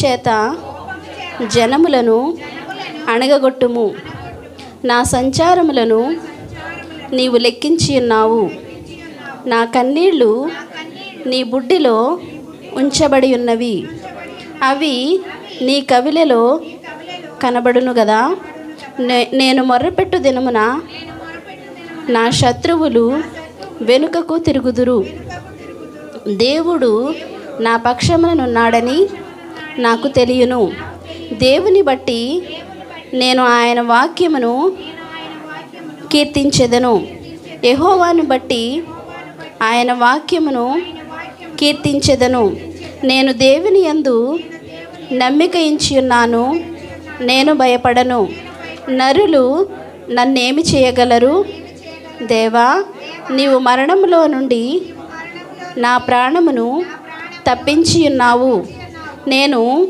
చేత జనములను అణగగొట్టుము. నా సంచారములను నీవు లెక్కించి ఉన్నావు. నా కన్నీళ్లు నీ బుడ్డిలో ఉంచబడి ఉన్నవి. అవి నీ కవిలలో కనబడును గదా. నేను మొర్రపెట్టు దినమున నా శత్రువులు వెనుకకు తిరుగుదురు. దేవుడు నా పక్షముననున్నాడని నాకు తెలియను. దేవుని బట్టి నేను ఆయన వాక్యమును కీర్తించెదను. యెహోవాను బట్టి ఆయన వాక్యమును కీర్తించెదను. నేను దేవుని యందు నమ్మిక ఉంచి ఉన్నాను. నేను భయపడను. నరులు నన్నేమి చేయగలరు? దేవా, నీవు మరణములో నుండి నా ప్రాణమును తప్పించి ఉన్నావు. నేను